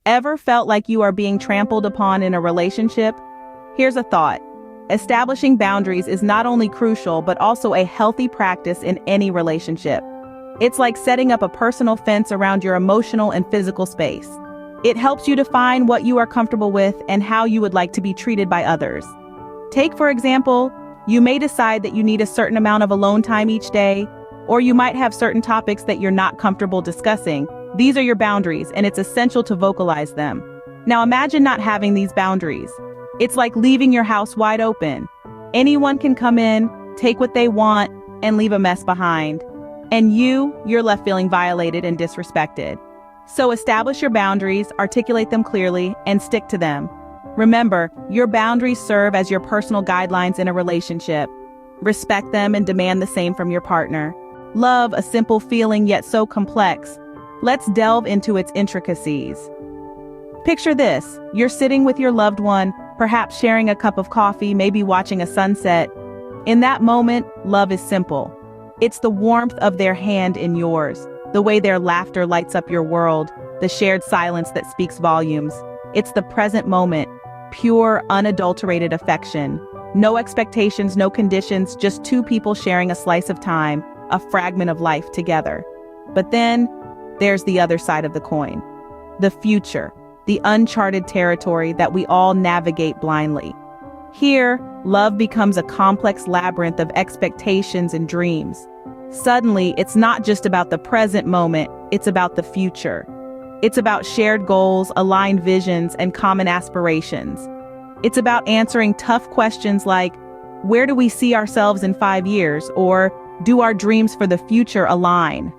Ever felt like you are being trampled upon in a relationship? Here's a thought. Establishing boundaries is not only crucial but also a healthy practice in any relationship. It's like setting up a personal fence around your emotional and physical space. It helps you define what you are comfortable with and how you would like to be treated by others. Take, for example, you may decide that you need a certain amount of alone time each day, or you might have certain topics that you're not comfortable discussing. These are your boundaries, and it's essential to vocalize them. Now imagine not having these boundaries. It's like leaving your house wide open. Anyone can come in, take what they want, and leave a mess behind. And you're left feeling violated and disrespected. So establish your boundaries, articulate them clearly, and stick to them. Remember, your boundaries serve as your personal guidelines in a relationship. Respect them and demand the same from your partner. Love, a simple feeling yet so complex. Let's delve into its intricacies. Picture this, you're sitting with your loved one, perhaps sharing a cup of coffee, maybe watching a sunset. In that moment, love is simple. It's the warmth of their hand in yours, the way their laughter lights up your world, the shared silence that speaks volumes. It's the present moment, pure, unadulterated affection. No expectations, no conditions, just two people sharing a slice of time, a fragment of life together. But then, there's the other side of the coin. The future, the uncharted territory that we all navigate blindly. Here, love becomes a complex labyrinth of expectations and dreams. Suddenly, it's not just about the present moment, it's about the future. It's about shared goals, aligned visions, and common aspirations. It's about answering tough questions like, where do we see ourselves in 5 years? Or, do our dreams for the future align?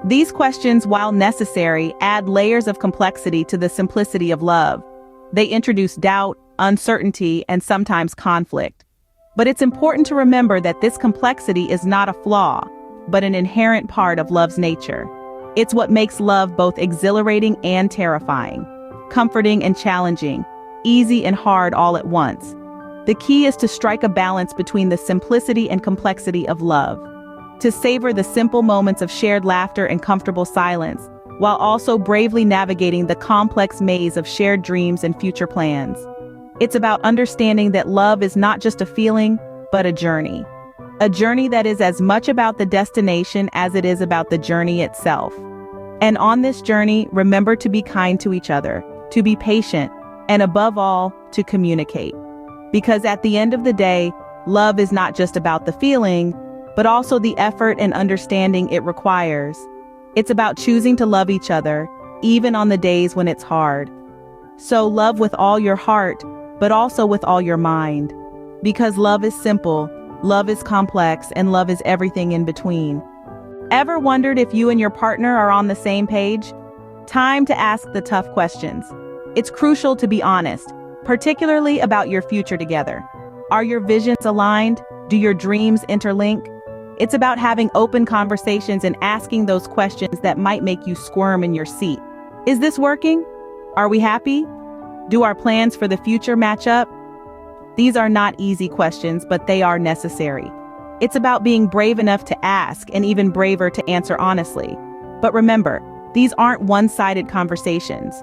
These questions, while necessary, add layers of complexity to the simplicity of love. They introduce doubt, uncertainty, and sometimes conflict. But it's important to remember that this complexity is not a flaw, but an inherent part of love's nature. It's what makes love both exhilarating and terrifying, comforting and challenging, easy and hard all at once. The key is to strike a balance between the simplicity and complexity of love, to savor the simple moments of shared laughter and comfortable silence, while also bravely navigating the complex maze of shared dreams and future plans. It's about understanding that love is not just a feeling, but a journey. A journey that is as much about the destination as it is about the journey itself. And on this journey, remember to be kind to each other, to be patient, and above all, to communicate. Because at the end of the day, love is not just about the feeling, but also the effort and understanding it requires. It's about choosing to love each other, even on the days when it's hard. So love with all your heart, but also with all your mind. Because love is simple, love is complex, and love is everything in between. Ever wondered if you and your partner are on the same page? Time to ask the tough questions. It's crucial to be honest, particularly about your future together. Are your visions aligned? Do your dreams interlink? It's about having open conversations and asking those questions that might make you squirm in your seat. Is this working? Are we happy? Do our plans for the future match up? These are not easy questions, but they are necessary. It's about being brave enough to ask and even braver to answer honestly. But remember, these aren't one-sided conversations.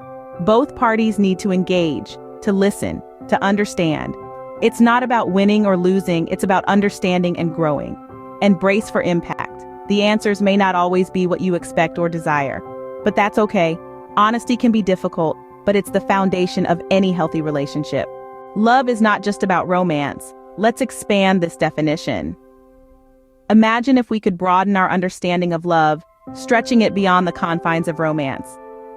Both parties need to engage, to listen, to understand. It's not about winning or losing, it's about understanding and growing. And brace for impact. The answers may not always be what you expect or desire. But that's okay. Honesty can be difficult, but it's the foundation of any healthy relationship. Love is not just about romance. Let's expand this definition. Imagine if we could broaden our understanding of love, stretching it beyond the confines of romance.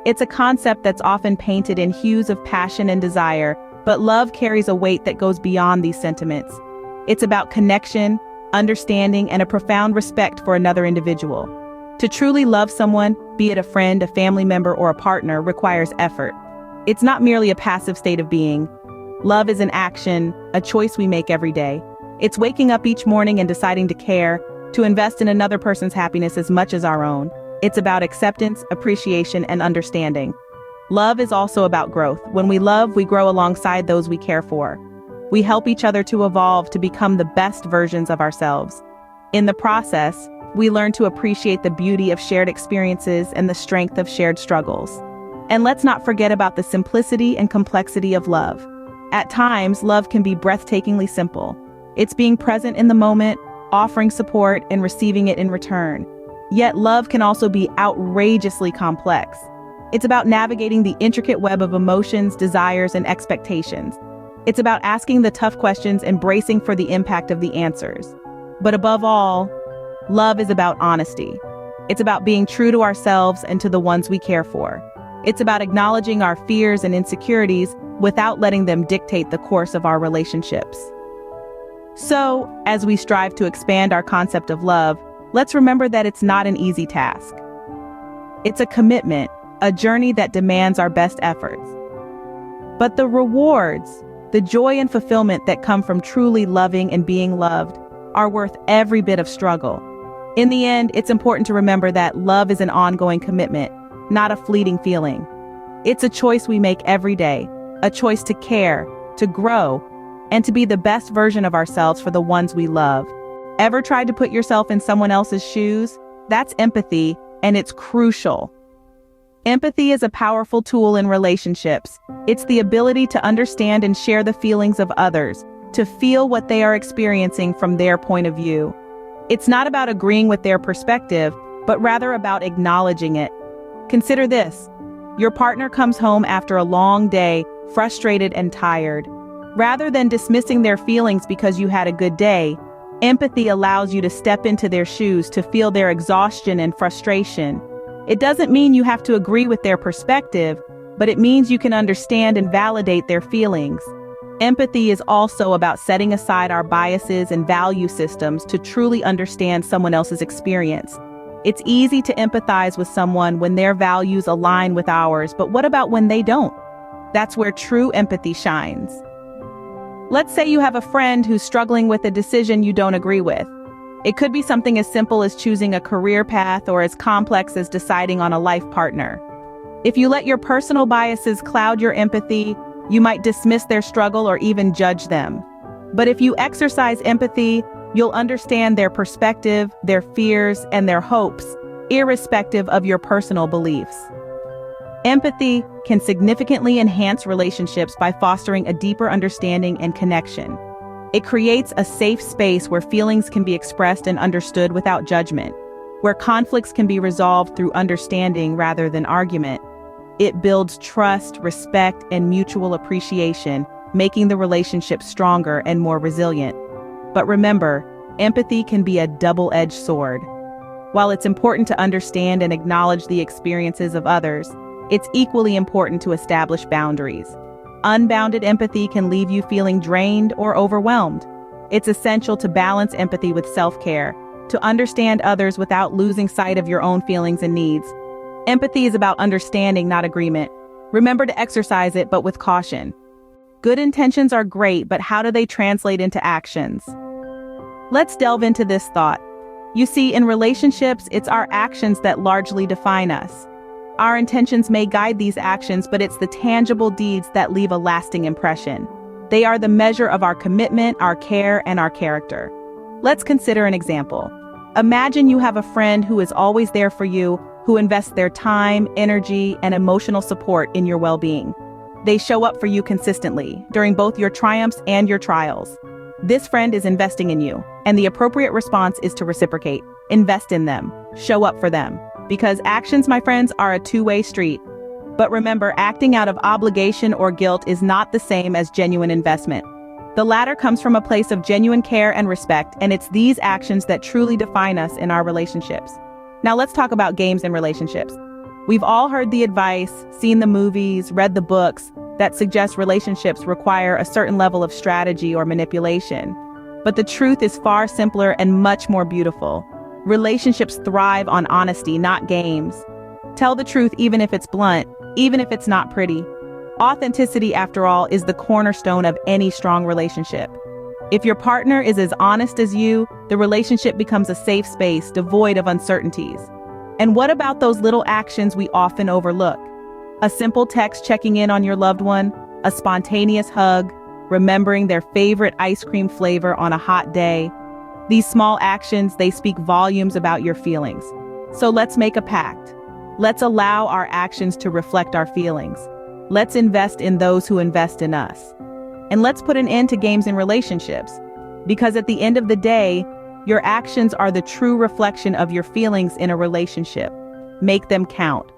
It's a concept that's often painted in hues of passion and desire, but love carries a weight that goes beyond these sentiments. It's about connection, understanding, and a profound respect for another individual. To truly love someone, be it a friend, a family member, or a partner, requires effort. It's not merely a passive state of being. Love is an action, a choice we make every day. It's waking up each morning and deciding to care, to invest in another person's happiness as much as our own. It's about acceptance, appreciation, and understanding. Love is also about growth. When we love, we grow alongside those we care for. We help each other to evolve, to become the best versions of ourselves. In the process, we learn to appreciate the beauty of shared experiences and the strength of shared struggles. And let's not forget about the simplicity and complexity of love. At times, love can be breathtakingly simple. It's being present in the moment, offering support, and receiving it in return. Yet love can also be outrageously complex. It's about navigating the intricate web of emotions, desires, and expectations. It's about asking the tough questions and bracing for the impact of the answers. But above all, love is about honesty. It's about being true to ourselves and to the ones we care for. It's about acknowledging our fears and insecurities without letting them dictate the course of our relationships. So, as we strive to expand our concept of love, let's remember that it's not an easy task. It's a commitment, a journey that demands our best efforts. But the rewards, the joy and fulfillment that come from truly loving and being loved, are worth every bit of struggle. In the end, it's important to remember that love is an ongoing commitment, not a fleeting feeling. It's a choice we make every day, a choice to care, to grow, and to be the best version of ourselves for the ones we love. Ever tried to put yourself in someone else's shoes? That's empathy, and it's crucial. Empathy is a powerful tool in relationships. It's the ability to understand and share the feelings of others, to feel what they are experiencing from their point of view. It's not about agreeing with their perspective, but rather about acknowledging it. Consider this. Your partner comes home after a long day, frustrated and tired. Rather than dismissing their feelings because you had a good day, empathy allows you to step into their shoes to feel their exhaustion and frustration. It doesn't mean you have to agree with their perspective, but it means you can understand and validate their feelings. Empathy is also about setting aside our biases and value systems to truly understand someone else's experience. It's easy to empathize with someone when their values align with ours, but what about when they don't? That's where true empathy shines. Let's say you have a friend who's struggling with a decision you don't agree with. It could be something as simple as choosing a career path or as complex as deciding on a life partner. If you let your personal biases cloud your empathy, you might dismiss their struggle or even judge them. But if you exercise empathy, you'll understand their perspective, their fears, and their hopes, irrespective of your personal beliefs. Empathy can significantly enhance relationships by fostering a deeper understanding and connection. It creates a safe space where feelings can be expressed and understood without judgment, where conflicts can be resolved through understanding rather than argument. It builds trust, respect, and mutual appreciation, making the relationship stronger and more resilient. But remember, empathy can be a double-edged sword. While it's important to understand and acknowledge the experiences of others, it's equally important to establish boundaries. Unbounded empathy can leave you feeling drained or overwhelmed. It's essential to balance empathy with self-care, to understand others without losing sight of your own feelings and needs. Empathy is about understanding, not agreement. Remember to exercise it, but with caution. Good intentions are great, but how do they translate into actions? Let's delve into this thought. You see, in relationships, it's our actions that largely define us. Our intentions may guide these actions, but it's the tangible deeds that leave a lasting impression. They are the measure of our commitment, our care, and our character. Let's consider an example. Imagine you have a friend who is always there for you, who invests their time, energy, and emotional support in your well-being. They show up for you consistently, during both your triumphs and your trials. This friend is investing in you, and the appropriate response is to reciprocate. Invest in them. Show up for them. Because actions, my friends, are a two-way street. But remember, acting out of obligation or guilt is not the same as genuine investment. The latter comes from a place of genuine care and respect, and it's these actions that truly define us in our relationships. Now let's talk about games and relationships. We've all heard the advice, seen the movies, read the books that suggest relationships require a certain level of strategy or manipulation. But the truth is far simpler and much more beautiful. Relationships thrive on honesty, not games. Tell the truth even if it's blunt, even if it's not pretty. Authenticity, after all, is the cornerstone of any strong relationship. If your partner is as honest as you, the relationship becomes a safe space devoid of uncertainties. And what about those little actions we often overlook? A simple text checking in on your loved one, a spontaneous hug, remembering their favorite ice cream flavor on a hot day. These small actions, they speak volumes about your feelings. So let's make a pact. Let's allow our actions to reflect our feelings. Let's invest in those who invest in us. And let's put an end to games in relationships. Because at the end of the day, your actions are the true reflection of your feelings in a relationship. Make them count.